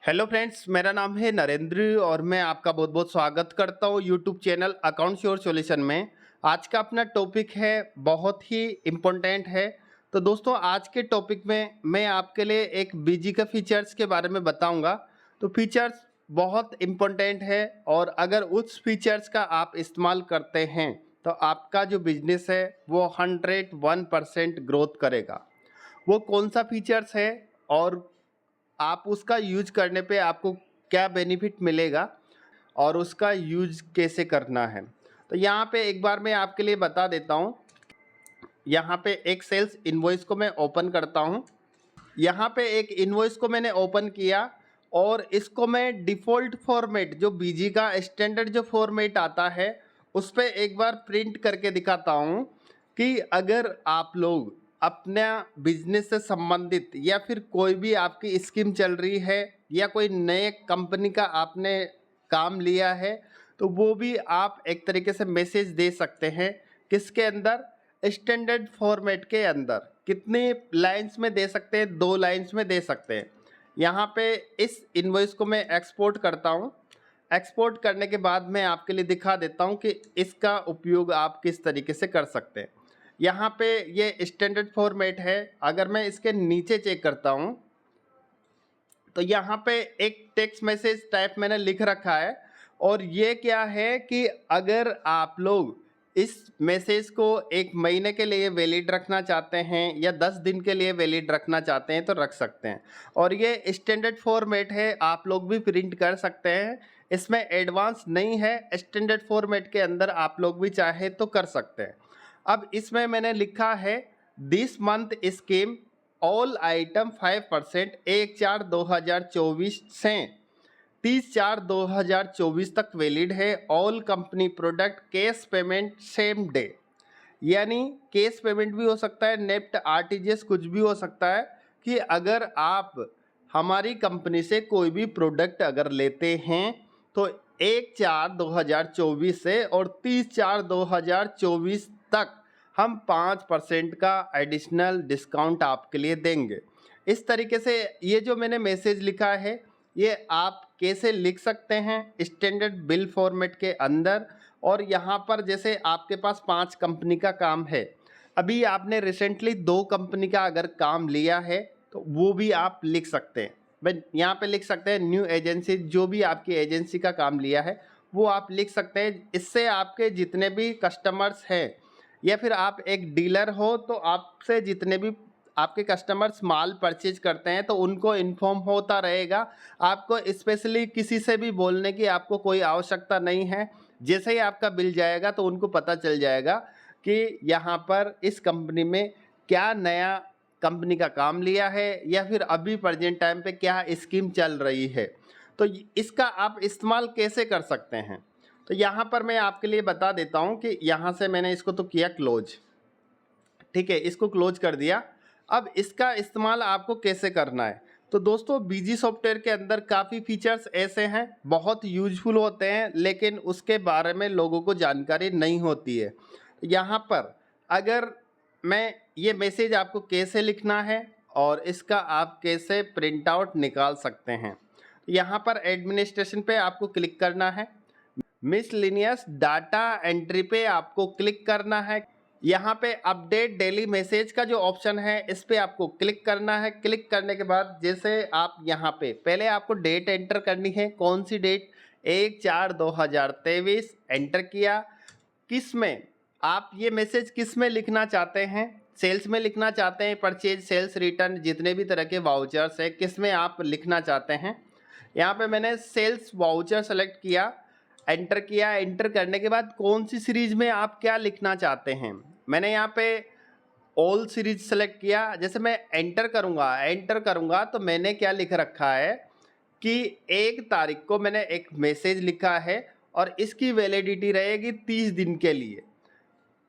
Hello friends, मेरा नाम है नरेंद्र और मैं आपका बहुत बहुत स्वागत करता हूँ YouTube channel accounts your solution में। आज का अपना टॉपिक है बहुत ही इम्पोर्टेंट है। तो दोस्तों, आज के टॉपिक में मैं आपके लिए एक बीजी का फीचर्स के बारे में बताऊंगा। तो फीचर्स बहुत इम्पोर्टेंट है और अगर उस फीचर्स का आप इस्तेमाल करते हैं तो आपका जो बिजनेस है वो 101% ग्रोथ करेगा। वो कौन सा फीचर्स है और आप उसका यूज करने पे आपको क्या बेनिफिट मिलेगा और उसका यूज कैसे करना है। तो यहाँ पे एक बार मैं आपके लिए बता देता हूँ। यहाँ पे एक सेल्स इनवॉइस को मैं ओपन करता हूँ। यहाँ पे एक इनवॉइस को मैंने ओपन किया और इसको मैं डिफ़ॉल्ट फॉर्मेट जो बीजी का स्टैंडर्ड जो फॉर्मेट आता है उस पर एक बार प्रिंट करके दिखाता हूँ कि अगर आप लोग अपना बिजनेस से संबंधित या फिर कोई भी आपकी स्कीम चल रही है या कोई नए कंपनी का आपने काम लिया है तो वो भी आप एक तरीके से मैसेज दे सकते हैं। किसके अंदर? स्टैंडर्ड फॉर्मेट के अंदर। कितने लाइंस में दे सकते हैं? 2 लाइंस में दे सकते हैं। यहाँ पे इस इनवॉइस को मैं एक्सपोर्ट करता हूँ। एक्सपोर्ट करने के बाद मैं आपके लिए दिखा देता हूँ कि इसका उपयोग आप किस तरीके से कर सकते हैं। यहाँ पे ये स्टैंडर्ड फॉर्मेट है। अगर मैं इसके नीचे चेक करता हूँ तो यहाँ पे एक टेक्स्ट मैसेज टाइप मैंने लिख रखा है और ये क्या है कि अगर आप लोग इस मैसेज को 1 महीने के लिए वैलिड रखना चाहते हैं या 10 दिन के लिए वैलिड रखना चाहते हैं तो रख सकते हैं। और ये स्टैंडर्ड फॉर्मेट है, आप लोग भी प्रिंट कर सकते हैं। इसमें एडवांस नहीं है, स्टैंडर्ड फॉर्मेट के अंदर आप लोग भी चाहे तो कर सकते हैं। अब इसमें मैंने लिखा है this month scheme all item 5% 1/4/2024 से 30/4/2024 तक वैलिड है। All company product cash payment same day, यानी कैश पेमेंट भी हो सकता है, नेफ्ट आरटीजीएस कुछ भी हो सकता है। कि अगर आप हमारी कंपनी से कोई भी प्रोडक्ट अगर लेते हैं तो 1/4/2024 से और 30/4/2024 तक हम 5% का एडिशनल डिस्काउंट आपके लिए देंगे। इस तरीके से ये जो मैंने मैसेज लिखा है ये आप कैसे लिख सकते हैं स्टैंडर्ड बिल फॉर्मेट के अंदर। और यहाँ पर जैसे आपके पास 5 कंपनी का काम है, अभी आपने रिसेंटली 2 कंपनी का अगर काम लिया है तो वो भी आप लिख सकते हैं। भाई यहाँ पे लिख सकते हैं न्यू एजेंसी, जो भी आपकी एजेंसी का काम लिया है वो आप लिख सकते हैं। इससे आपके जितने भी कस्टमर्स हैं या फिर आप एक डीलर हो तो आपसे जितने भी आपके कस्टमर्स माल परचेज करते हैं तो उनको इन्फॉर्म होता रहेगा। आपको स्पेशली किसी से भी बोलने की आपको कोई आवश्यकता नहीं है। जैसे ही आपका बिल जाएगा तो उनको पता चल जाएगा कि यहाँ पर इस कंपनी में क्या नया कंपनी का काम लिया है या फिर अभी प्रेजेंट टाइम पे क्या स्कीम चल रही है। तो इसका आप इस्तेमाल कैसे कर सकते हैं तो यहाँ पर मैं आपके लिए बता देता हूँ कि यहाँ से मैंने इसको तो किया क्लोज। ठीक है, इसको क्लोज कर दिया। अब इसका इस्तेमाल आपको कैसे करना है तो दोस्तों, बीजी सॉफ्टवेयर के अंदर काफ़ी फीचर्स ऐसे हैं बहुत यूजफुल होते हैं लेकिन उसके बारे में लोगों को जानकारी नहीं होती है। यहाँ पर अगर मैं ये मैसेज आपको कैसे लिखना है और इसका आप कैसे प्रिंट आउट निकाल सकते हैं, यहाँ पर एडमिनिस्ट्रेशन पे आपको क्लिक करना है। मिसलिनियस डाटा एंट्री पे आपको क्लिक करना है। यहाँ पे अपडेट डेली मैसेज का जो ऑप्शन है इस पे आपको क्लिक करना है। क्लिक करने के बाद जैसे आप यहाँ पे पहले आपको डेट एंटर करनी है। कौन सी डेट? 1/4/2023 एंटर किया। किस में आप ये मैसेज किस में लिखना चाहते हैं? सेल्स में लिखना चाहते हैं, परचेज, सेल्स रिटर्न, जितने भी तरह के वाउचर्स है किस में आप लिखना चाहते हैं। यहाँ पे मैंने सेल्स वाउचर सेलेक्ट किया, एंटर किया। एंटर करने के बाद कौन सी सीरीज में आप क्या लिखना चाहते हैं, मैंने यहाँ पे ऑल सीरीज सेलेक्ट किया। जैसे मैं एंटर करूँगा तो मैंने क्या लिख रखा है कि 1 तारीख को मैंने एक मैसेज लिखा है और इसकी वैलिडिटी रहेगी 30 दिन के लिए।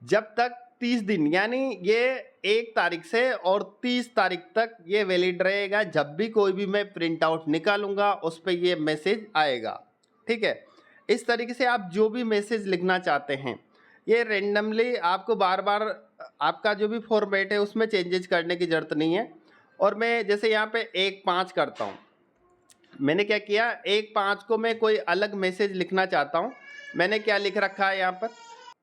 जब तक 30 दिन, यानी ये 1 तारीख से और 30 तारीख तक ये वैलिड रहेगा। जब भी कोई भी मैं प्रिंट आउट निकालूंगा उस पर ये मैसेज आएगा। ठीक है, इस तरीके से आप जो भी मैसेज लिखना चाहते हैं ये रेंडमली आपको बार बार आपका जो भी फॉर्मेट है उसमें चेंजेस करने की ज़रूरत नहीं है। और मैं जैसे यहाँ पे 1/5 करता हूँ, मैंने क्या किया, 1/5 को मैं कोई अलग मैसेज लिखना चाहता हूँ। मैंने क्या लिख रखा है यहाँ पर,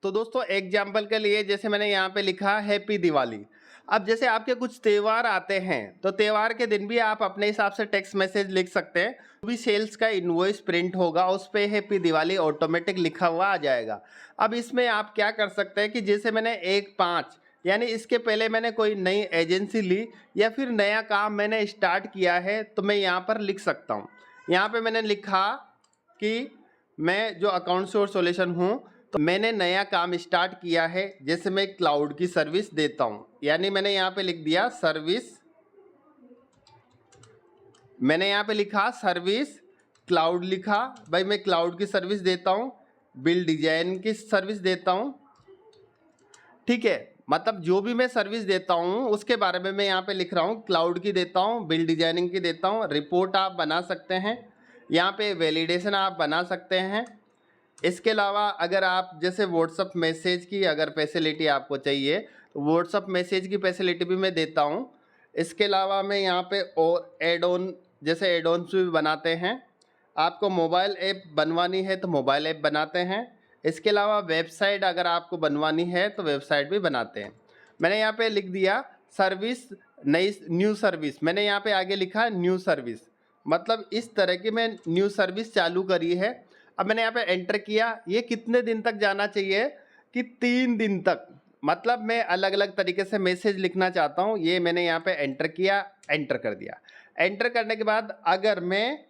तो दोस्तों एग्जाम्पल के लिए जैसे मैंने यहाँ पे लिखा हैप्पी दिवाली। अब जैसे आपके कुछ त्यौहार आते हैं तो त्यौहार के दिन भी आप अपने हिसाब से टेक्स्ट मैसेज लिख सकते हैं। जो भी सेल्स का इनवॉइस प्रिंट होगा उस पे हैप्पी दिवाली ऑटोमेटिक लिखा हुआ आ जाएगा। अब इसमें आप क्या कर सकते हैं कि जैसे मैंने 1/5 यानी इसके पहले मैंने कोई नई एजेंसी ली या फिर नया काम मैंने स्टार्ट किया है तो मैं यहाँ पर लिख सकता हूँ। यहाँ पे मैंने लिखा कि मैं जो अकाउंट सोर्स सॉल्यूशन हूँ तो मैंने नया काम स्टार्ट किया है, जैसे मैं क्लाउड की सर्विस देता हूँ। यानी मैंने यहाँ पे लिख दिया सर्विस, मैंने यहाँ पे लिखा सर्विस क्लाउड लिखा, भाई मैं क्लाउड की सर्विस देता हूँ, बिल डिजाइन की सर्विस देता हूँ। ठीक है, मतलब जो भी मैं सर्विस देता हूँ उसके बारे में मैं यहाँ पे लिख रहा हूँ। क्लाउड की देता हूँ, बिल डिजाइनिंग की देता हूँ, रिपोर्ट आप बना सकते हैं, यहाँ पे वैलिडेशन आप बना सकते हैं। इसके अलावा अगर आप जैसे व्हाट्सअप मैसेज की अगर फैसिलिटी आपको चाहिए तो व्हाट्सअप मैसेज की फैसिलिटी भी मैं देता हूँ। इसके अलावा मैं यहाँ पे और एड ऑन, जैसे एड ऑन भी बनाते हैं। आपको मोबाइल ऐप बनवानी है तो मोबाइल ऐप बनाते हैं। इसके अलावा वेबसाइट अगर आपको बनवानी है तो वेबसाइट भी बनाते हैं। मैंने यहाँ पे लिख दिया सर्विस, नई न्यू सर्विस, मैंने यहाँ पे आगे लिखा न्यू सर्विस, मतलब इस तरह की मैं न्यू सर्विस चालू करी है। अब मैंने यहाँ पे एंटर किया, ये कितने दिन तक जाना चाहिए कि 3 दिन तक, मतलब मैं अलग अलग तरीके से मैसेज लिखना चाहता हूँ। ये मैंने यहाँ पे एंटर किया, एंटर कर दिया। एंटर करने के बाद अगर मैं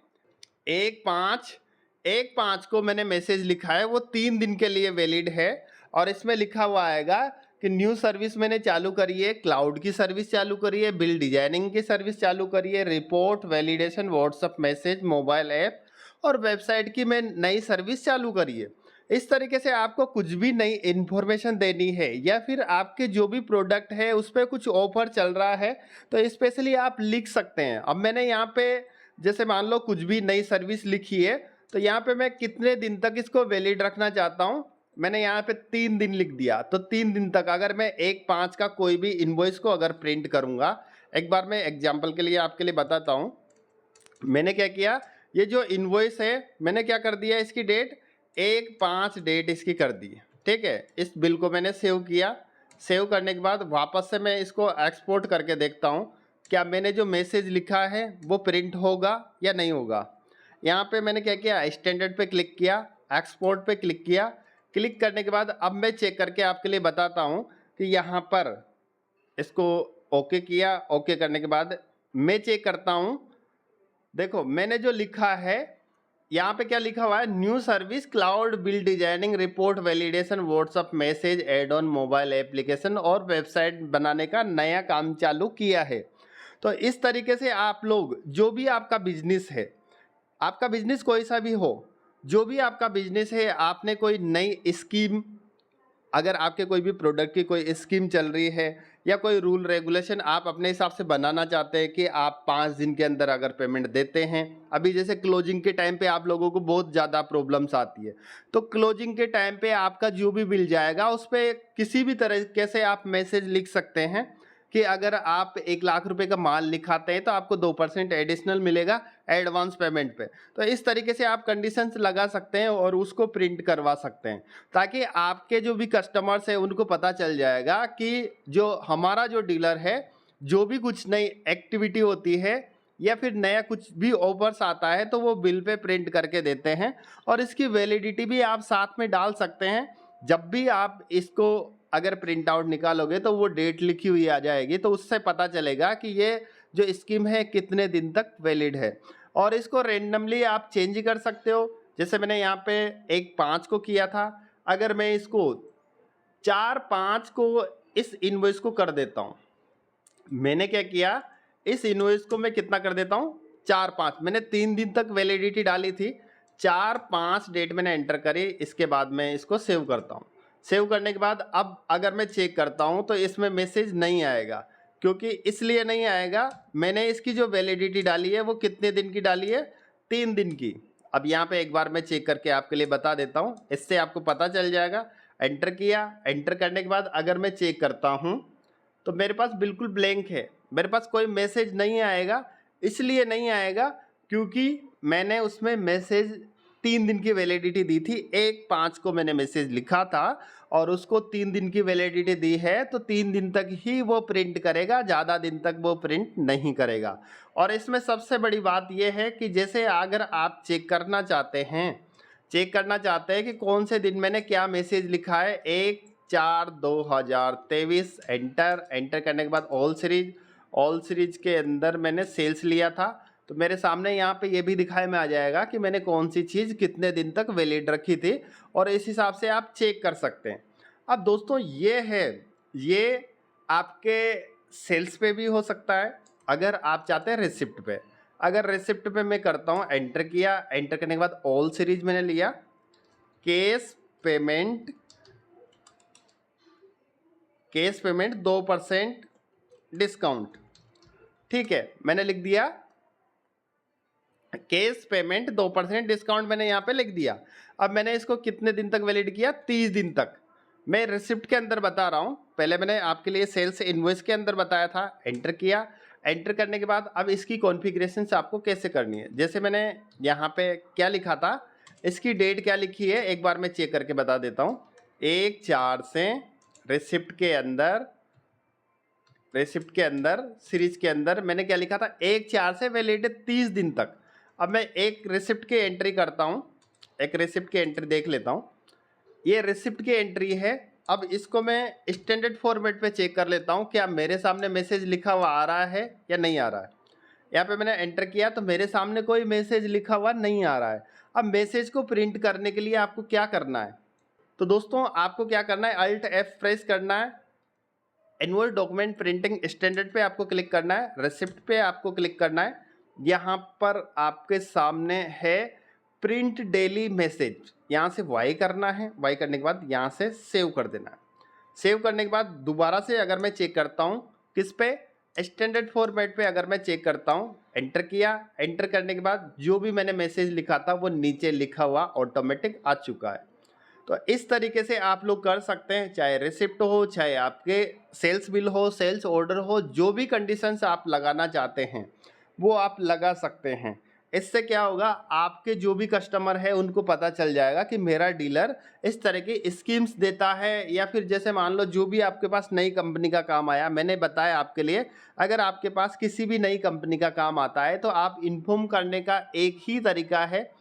1/5 को मैंने मैसेज लिखा है वो 3 दिन के लिए वैलिड है। और इसमें लिखा हुआ आएगा कि न्यू सर्विस मैंने चालू करी है, क्लाउड की सर्विस चालू करी है, बिल डिजाइनिंग की सर्विस चालू करी है, report, validation, WhatsApp message, mobile app और वेबसाइट की मैं नई सर्विस चालू करी है। इस तरीके से आपको कुछ भी नई इन्फॉर्मेशन देनी है या फिर आपके जो भी प्रोडक्ट है उस पर कुछ ऑफर चल रहा है तो स्पेशली आप लिख सकते हैं। अब मैंने यहाँ पे जैसे मान लो कुछ भी नई सर्विस लिखी है तो यहाँ पे मैं कितने दिन तक इसको वैलिड रखना चाहता हूँ, मैंने यहाँ पे 3 दिन लिख दिया। तो 3 दिन तक अगर मैं 1/5 का कोई भी इनवॉइस को अगर प्रिंट करूँगा, एक बार मैं एग्जाम्पल के लिए आपके लिए बताता हूँ। मैंने क्या किया, ये जो इनवॉइस है मैंने क्या कर दिया, इसकी डेट 1/5 डेट इसकी कर दी। ठीक है, इस बिल को मैंने सेव किया। सेव करने के बाद वापस से मैं इसको एक्सपोर्ट करके देखता हूँ क्या मैंने जो मैसेज लिखा है वो प्रिंट होगा या नहीं होगा। यहाँ पे मैंने क्या किया, स्टैंडर्ड पे क्लिक किया, एक्सपोर्ट पे क्लिक किया। क्लिक करने के बाद अब मैं चेक करके आपके लिए बताता हूँ कि यहाँ पर इसको ओके किया। ओके करने के बाद मैं चेक करता हूँ, देखो मैंने जो लिखा है यहाँ पे क्या लिखा हुआ है, new service cloud bill designing report validation WhatsApp message add on mobile application और वेबसाइट बनाने का नया काम चालू किया है। तो इस तरीके से आप लोग जो भी आपका बिजनेस है, आपका बिजनेस कोई सा भी हो, जो भी आपका बिजनेस है, आपने कोई नई स्कीम, अगर आपके कोई भी प्रोडक्ट की कोई स्कीम चल रही है या कोई रूल रेगुलेशन आप अपने हिसाब से बनाना चाहते हैं कि आप 5 दिन के अंदर अगर पेमेंट देते हैं। अभी जैसे क्लोजिंग के टाइम पे आप लोगों को बहुत ज़्यादा प्रॉब्लम्स आती है, तो क्लोजिंग के टाइम पे आपका जो भी बिल जाएगा उस पर किसी भी तरीके से आप मैसेज लिख सकते हैं कि अगर आप 1 लाख रुपए का माल लिखाते हैं तो आपको 2% एडिशनल मिलेगा एडवांस पेमेंट पे। तो इस तरीके से आप कंडीशंस लगा सकते हैं और उसको प्रिंट करवा सकते हैं ताकि आपके जो भी कस्टमर्स हैं उनको पता चल जाएगा कि जो हमारा जो डीलर है, जो भी कुछ नई एक्टिविटी होती है या फिर नया कुछ भी ऑफर्स आता है तो वो बिल पे प्रिंट करके देते हैं। और इसकी वैलिडिटी भी आप साथ में डाल सकते हैं। जब भी आप इसको अगर प्रिंट आउट निकालोगे तो वो डेट लिखी हुई आ जाएगी, तो उससे पता चलेगा कि ये जो स्कीम है कितने दिन तक वैलिड है। और इसको रेंडमली आप चेंज कर सकते हो। जैसे मैंने यहाँ पे 1/5 को किया था, अगर मैं इसको 4/5 को इस इनवॉइस को कर देता हूँ, मैंने क्या किया, इस इनवॉइस को मैं कितना कर देता हूँ 4/5, मैंने 3 दिन तक वैलिडिटी डाली थी, 4/5 डेट मैंने एंटर करी। इसके बाद मैं इसको सेव करता हूँ। सेव करने के बाद अब अगर मैं चेक करता हूँ तो इसमें मैसेज नहीं आएगा। क्योंकि इसलिए नहीं आएगा, मैंने इसकी जो वैलिडिटी डाली है वो कितने दिन की डाली है, 3 दिन की। अब यहाँ पे एक बार मैं चेक करके आपके लिए बता देता हूँ, इससे आपको पता चल जाएगा। एंटर किया, एंटर करने के बाद अगर मैं चेक करता हूँ तो मेरे पास बिल्कुल ब्लैंक है, मेरे पास कोई मैसेज नहीं आएगा। इसलिए नहीं आएगा क्योंकि मैंने उसमें मैसेज 3 दिन की वैलिडिटी दी थी। 1/5 को मैंने मैसेज लिखा था और उसको 3 दिन की वैलिडिटी दी है, तो 3 दिन तक ही वो प्रिंट करेगा, ज़्यादा दिन तक वो प्रिंट नहीं करेगा। और इसमें सबसे बड़ी बात ये है कि जैसे अगर आप चेक करना चाहते हैं कि कौन से दिन मैंने क्या मैसेज लिखा है, 1/4/2023 एंटर करने के बाद ऑल सीरीज के अंदर मैंने सेल्स लिया था, तो मेरे सामने यहाँ पे ये भी दिखाई में आ जाएगा कि मैंने कौन सी चीज़ कितने दिन तक वैलिड रखी थी, और इस हिसाब से आप चेक कर सकते हैं। अब दोस्तों ये आपके सेल्स पे भी हो सकता है, अगर आप चाहते हैं रिसिप्ट पे। अगर रिसिप्ट पे मैं करता हूँ, एंटर किया, एंटर करने के बाद ऑल सीरीज मैंने लिया, कैश पेमेंट 2% डिस्काउंट, ठीक है, मैंने लिख दिया कैश पेमेंट 2% डिस्काउंट, मैंने यहाँ पे लिख दिया। अब मैंने इसको कितने दिन तक वैलिड किया, 30 दिन तक। मैं रिसिप्ट के अंदर बता रहा हूँ, पहले मैंने आपके लिए सेल्स इनवॉइस के अंदर बताया था। एंटर किया, एंटर करने के बाद अब इसकी कॉन्फ़िगरेशन आपको कैसे करनी है। जैसे मैंने यहाँ पे क्या लिखा था, इसकी डेट क्या लिखी है, एक बार मैं चेक करके बता देता हूँ। 1/4 से रिसिप्ट के अंदर सीरीज के अंदर मैंने क्या लिखा था, 1/4 से वैलिड 30 दिन तक। अब मैं एक रिसिप्ट की एंट्री करता हूँ, एक रिसिप्ट की एंट्री देख लेता हूँ। ये रिसिप्ट की एंट्री है। अब इसको मैं स्टैंडर्ड फॉर्मेट पे चेक कर लेता हूँ, क्या मेरे सामने मैसेज लिखा हुआ आ रहा है या नहीं आ रहा है। यहाँ पे मैंने एंटर किया तो मेरे सामने कोई मैसेज लिखा हुआ नहीं आ रहा है। अब मैसेज को प्रिंट करने के लिए आपको क्या करना है, तो दोस्तों आपको क्या करना है, अल्ट F प्रेस करना है, एनुअल डॉक्यूमेंट प्रिंटिंग स्टैंडर्ड पे आपको क्लिक करना है, रिसिप्ट पे आपको क्लिक करना है। यहाँ पर आपके सामने है प्रिंट डेली मैसेज, यहाँ से वाई करना है, वाई करने के बाद यहाँ से सेव कर देना है। सेव करने के बाद दोबारा से अगर मैं चेक करता हूँ, किस पे, स्टैंडर्ड फॉर्मेट पे अगर मैं चेक करता हूँ, एंटर किया, एंटर करने के बाद जो भी मैंने मैसेज लिखा था वो नीचे लिखा हुआ ऑटोमेटिक आ चुका है। तो इस तरीके से आप लोग कर सकते हैं, चाहे रिसिप्ट हो, चाहे आपके सेल्स बिल हो, सेल्स ऑर्डर हो, जो भी कंडीशंस आप लगाना चाहते हैं वो आप लगा सकते हैं। इससे क्या होगा, आपके जो भी कस्टमर है उनको पता चल जाएगा कि मेरा डीलर इस तरह की स्कीम्स देता है। या फिर जैसे मान लो जो भी आपके पास नई कंपनी का काम आया, मैंने बताया आपके लिए, अगर आपके पास किसी भी नई कंपनी का काम आता है तो आप इन्फॉर्म करने का एक ही तरीका है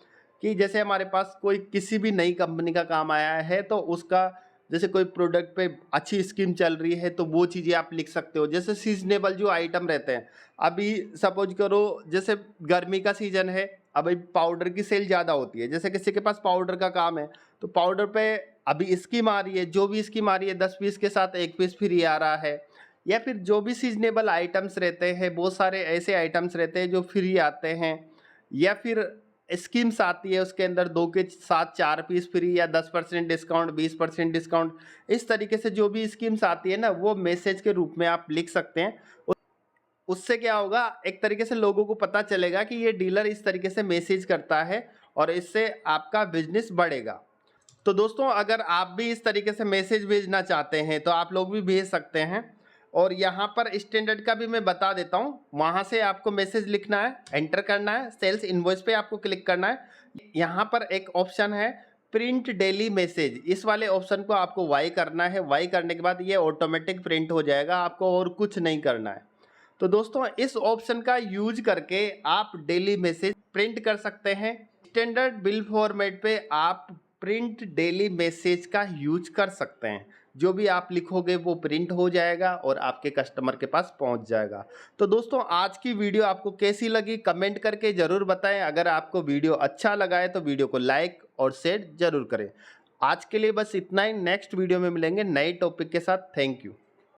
कि जैसे हमारे पास कोई किसी भी नई कंपनी का काम आया है तो उसका जैसे कोई प्रोडक्ट पे अच्छी स्कीम चल रही है तो वो चीज़ें आप लिख सकते हो। जैसे सीजनेबल जो आइटम रहते हैं, अभी सपोज करो जैसे गर्मी का सीजन है, अभी पाउडर की सेल ज़्यादा होती है, जैसे किसी के पास पाउडर का काम है तो पाउडर पे अभी स्कीम आ रही है, जो भी स्कीम आ रही है 10 पीस के साथ 1 पीस फ्री आ रहा है। या फिर जो भी सीजनेबल आइटम्स रहते हैं, बहुत सारे ऐसे आइटम्स रहते हैं जो फ्री आते हैं, या फिर स्कीम्स आती है उसके अंदर 2 के साथ 4 पीस फ्री या 10% डिस्काउंट, 20% डिस्काउंट, इस तरीके से जो भी स्कीम्स आती है ना, वो मैसेज के रूप में आप लिख सकते हैं। उससे क्या होगा, एक तरीके से लोगों को पता चलेगा कि ये डीलर इस तरीके से मैसेज करता है और इससे आपका बिजनेस बढ़ेगा। तो दोस्तों अगर आप भी इस तरीके से मैसेज भेजना चाहते हैं तो आप लोग भी भेज सकते हैं। और यहाँ पर स्टैंडर्ड का भी मैं बता देता हूँ, वहाँ से आपको मैसेज लिखना है, एंटर करना है, सेल्स इनवॉइस पे आपको क्लिक करना है। यहाँ पर एक ऑप्शन है प्रिंट डेली मैसेज, इस वाले ऑप्शन को आपको वाई करना है। वाई करने के बाद ये ऑटोमेटिक प्रिंट हो जाएगा, आपको और कुछ नहीं करना है। तो दोस्तों इस ऑप्शन का यूज करके आप डेली मैसेज प्रिंट कर सकते हैं। स्टैंडर्ड बिल फॉर्मेट पे आप प्रिंट डेली मैसेज का यूज कर सकते हैं। जो भी आप लिखोगे वो प्रिंट हो जाएगा और आपके कस्टमर के पास पहुंच जाएगा। तो दोस्तों आज की वीडियो आपको कैसी लगी कमेंट करके ज़रूर बताएं। अगर आपको वीडियो अच्छा लगा है तो वीडियो को लाइक और शेयर ज़रूर करें। आज के लिए बस इतना ही, नेक्स्ट वीडियो में मिलेंगे नए टॉपिक के साथ। Thank you.